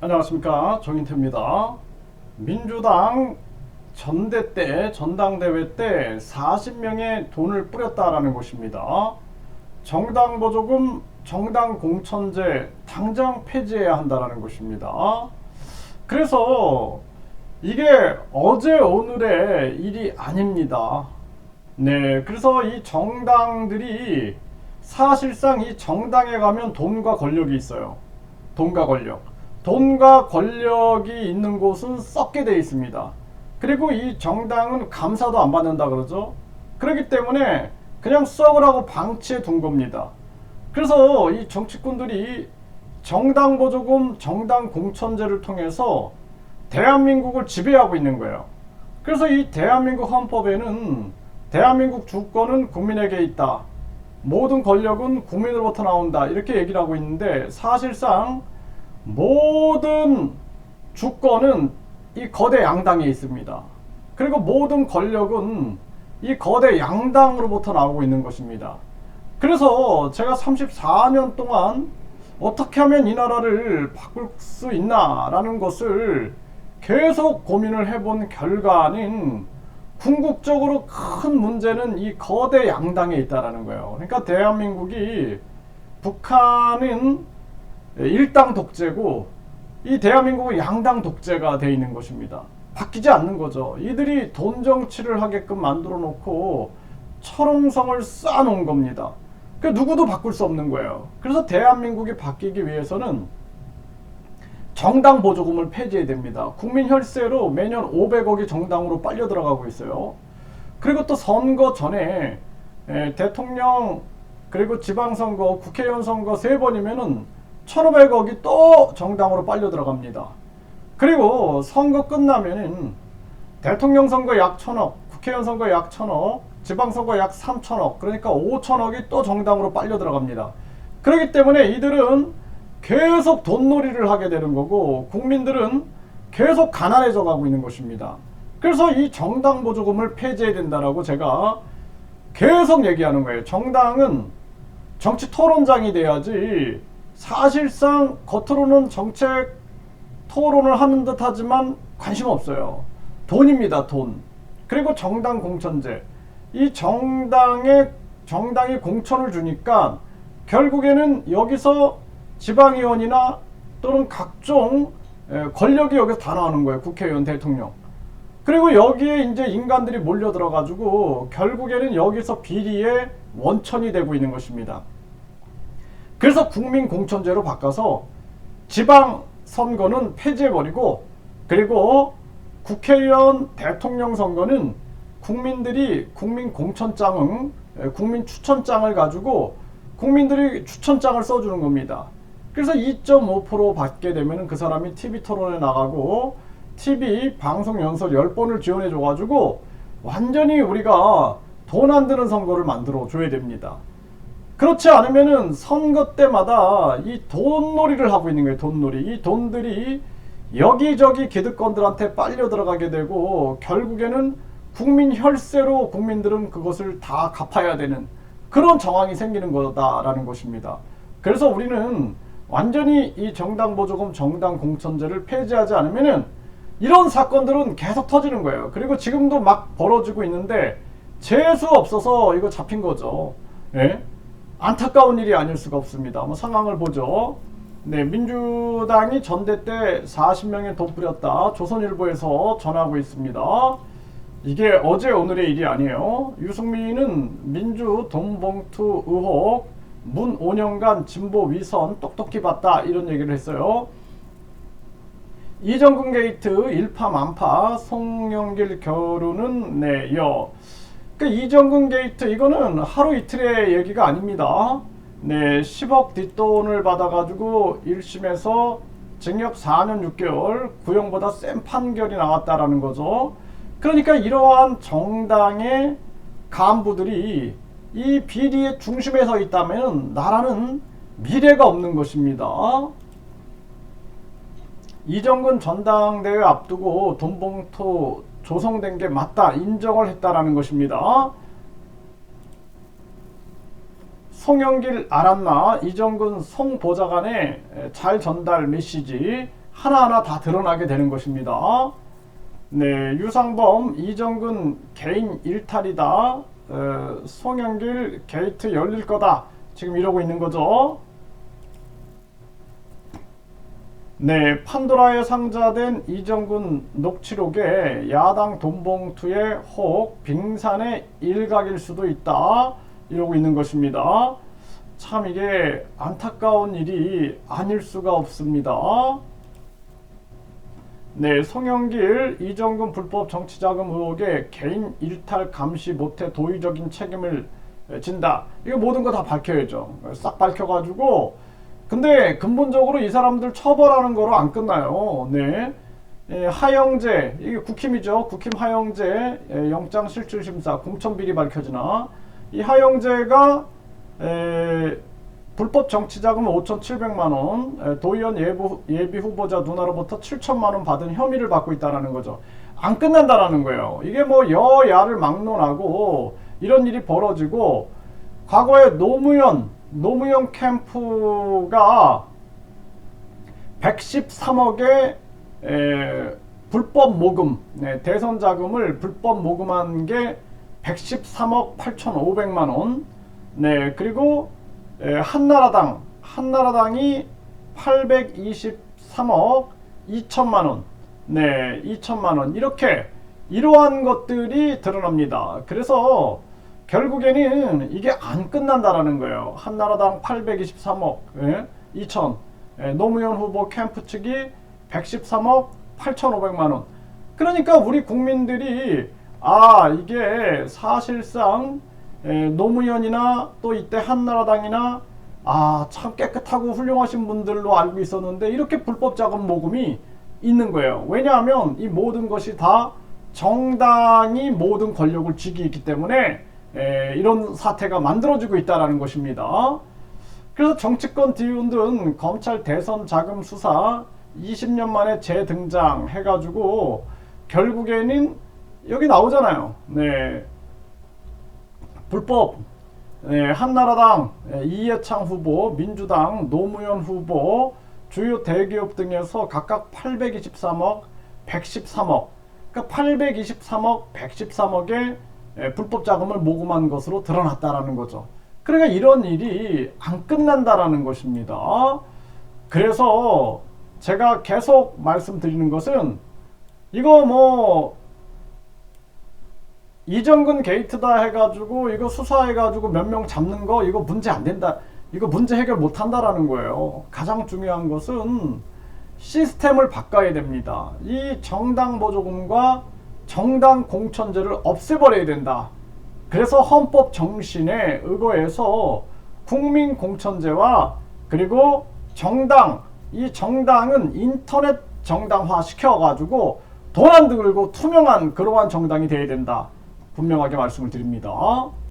안녕하십니까, 정인태입니다. 민주당 전당대회 때 40명의 돈을 뿌렸다라는 것입니다. 정당 보조금, 정당 공천제 당장 폐지해야 한다라는 것입니다. 그래서 이게 어제 오늘의 일이 아닙니다. 네, 그래서 이 정당들이 사실상 이 정당에 가면 돈과 권력이 있어요. 돈과 권력. 돈과 권력이 있는 곳은 썩게 돼 있습니다. 그리고 이 정당은 감사도 안 받는다 그러죠. 그렇기 때문에 그냥 썩으라고 방치해 둔 겁니다. 그래서 이 정치꾼들이 정당 보조금, 정당 공천제를 통해서 대한민국을 지배하고 있는 거예요. 그래서 이 대한민국 헌법에는 대한민국 주권은 국민에게 있다. 모든 권력은 국민으로부터 나온다. 이렇게 얘기를 하고 있는데 사실상 모든 주권은 이 거대 양당에 있습니다. 그리고 모든 권력은 이 거대 양당으로부터 나오고 있는 것입니다. 그래서 제가 34년 동안 어떻게 하면 이 나라를 바꿀 수 있나라는 것을 계속 고민을 해본 결과는 궁극적으로 큰 문제는 이 거대 양당에 있다라는 거예요. 그러니까 대한민국이 북한은 일당 독재고 이 대한민국은 양당 독재가 되어 있는 것입니다. 바뀌지 않는 거죠. 이들이 돈 정치를 하게끔 만들어 놓고 철옹성을 쌓아놓은 겁니다. 그 누구도 바꿀 수 없는 거예요. 그래서 대한민국이 바뀌기 위해서는 정당 보조금을 폐지해야 됩니다. 국민 혈세로 매년 500억이 정당으로 빨려 들어가고 있어요. 그리고 또 선거 전에 대통령 그리고 지방선거, 국회의원 선거 3번이면은 1,500억이 또 정당으로 빨려 들어갑니다. 그리고 선거 끝나면은 대통령 선거 약 1,000억, 국회의원 선거 약 1,000억, 지방선거 약 3,000억, 그러니까 5,000억이 또 정당으로 빨려 들어갑니다. 그렇기 때문에 이들은 계속 돈놀이를 하게 되는 거고 국민들은 계속 가난해져 가고 있는 것입니다. 그래서 이 정당 보조금을 폐지해야 된다라고 제가 계속 얘기하는 거예요. 정당은 정치 토론장이 돼야지 사실상 겉으로는 정책 토론을 하는 듯 하지만 관심 없어요. 돈입니다, 돈. 그리고 정당 공천제. 이 정당이 공천을 주니까 결국에는 여기서 지방의원이나 또는 각종 권력이 여기서 다 나오는 거예요. 국회의원, 대통령. 그리고 여기에 이제 인간들이 몰려 들어가지고 결국에는 여기서 비리의 원천이 되고 있는 것입니다. 그래서 국민공천제로 바꿔서 지방선거는 폐지해버리고 그리고 국회의원, 대통령 선거는 국민들이 국민공천장을, 국민추천장을 가지고 국민들이 추천장을 써주는 겁니다. 그래서 2.5% 받게 되면 그 사람이 TV 토론에 나가고 TV 방송 연설 10번을 지원해줘가지고 완전히 우리가 돈 안 드는 선거를 만들어 줘야 됩니다. 그렇지 않으면은 선거 때마다 이 돈놀이를 하고 있는 거예요. 돈놀이. 이 돈들이 여기저기 기득권들한테 빨려 들어가게 되고 결국에는 국민 혈세로 국민들은 그것을 다 갚아야 되는 그런 정황이 생기는 거다라는 것입니다. 그래서 우리는 완전히 이 정당 보조금, 정당 공천제를 폐지하지 않으면은 이런 사건들은 계속 터지는 거예요. 그리고 지금도 막 벌어지고 있는데 재수 없어서 이거 잡힌 거죠. 예? 안타까운 일이 아닐 수가 없습니다. 한번 상황을 보죠. 네, 민주당이 전대 때 40명의 돈 뿌렸다. 조선일보에서 전하고 있습니다. 이게 어제 오늘의 일이 아니에요. 유승민은 민주 돈봉투 의혹 문 5년간 진보 위선 똑똑히 봤다 이런 얘기를 했어요. 이정근 게이트 일파만파 송영길 결혼은 내여. 그러니까 이정근 게이트 이거는 하루 이틀의 얘기가 아닙니다. 네, 10억 뒷돈을 받아가지고 1심에서 징역 4년 6개월 구형보다 센 판결이 나왔다라는 거죠. 그러니까 이러한 정당의 간부들이 이 비리의 중심에 서 있다면 나라는 미래가 없는 것입니다. 이정근 전당대회 앞두고 돈봉투 조성된 게 맞다 인정을 했다라는 것입니다. 송영길 알았나? 이정근 송 보좌관의 잘 전달 메시지 하나하나 다 드러나게 되는 것입니다. 네, 유상범, 이정근 개인 일탈이다. 송영길 게이트 열릴 거다. 지금 이러고 있는 거죠. 네, 판도라에 상자된 이정근 녹취록에 야당 돈봉투에 혹 빙산의 일각일 수도 있다. 이러고 있는 것입니다. 참 이게 안타까운 일이 아닐 수가 없습니다. 네, 송영길, 이정근 불법 정치자금 의혹에 개인 일탈 감시 못해 도의적인 책임을 진다. 이거 모든 거 다 밝혀야죠. 싹 밝혀가지고 근데 근본적으로 이 사람들 처벌하는 거로 안 끝나요. 네, 하영재, 이게 국힘이죠. 국힘 하영재 영장실질심사 공천비리 밝혀지나 이 하영재가 불법 정치자금 5,700만원, 도의원 예비 후보자 누나로부터 7천만원 받은 혐의를 받고 있다는 거죠. 안 끝난다라는 거예요. 이게 뭐 여야를 막론하고 이런 일이 벌어지고 과거에 노무현 캠프가 113억의 불법 모금, 대선 자금을 불법 모금한 게 113억 8,500만원. 네, 그리고 한나라당이 823억 2천만원. 네, 2천만원. 이러한 것들이 드러납니다. 그래서 결국에는 이게 안 끝난다라는 거예요. 한나라당 823억 2천, 노무현 후보 캠프 측이 113억 8,500만원. 그러니까 우리 국민들이 이게 사실상 노무현이나 또 이때 한나라당이나 참 깨끗하고 훌륭하신 분들로 알고 있었는데 이렇게 불법 자금 모금이 있는 거예요. 왜냐하면 이 모든 것이 다 정당이 모든 권력을 쥐고 있기 때문에 이런 사태가 만들어지고 있다는 것입니다. 그래서 정치권 뒤흔든 검찰 대선 자금 수사 20년 만에 재등장 해가지고 결국에는 여기 나오잖아요. 네, 불법 한나라당 이해창 후보, 민주당 노무현 후보, 주요 대기업 등에서 각각 823억, 113억, 그러니까 823억, 113억의 불법 자금을 모금한 것으로 드러났다라는 거죠. 그러니까 이런 일이 안 끝난다라는 것입니다. 그래서 제가 계속 말씀드리는 것은 이거 뭐 이정근 게이트다 해가지고 이거 수사해가지고 몇 명 잡는 거 이거 문제 안 된다. 이거 문제 해결 못 한다라는 거예요. 가장 중요한 것은 시스템을 바꿔야 됩니다. 이 정당 보조금과 정당 공천제를 없애버려야 된다. 그래서 헌법 정신에 의거해서 국민 공천제와 그리고 정당, 이 정당은 인터넷 정당화 시켜가지고 돈 안 들고 투명한 그러한 정당이 돼야 된다. 분명하게 말씀을 드립니다.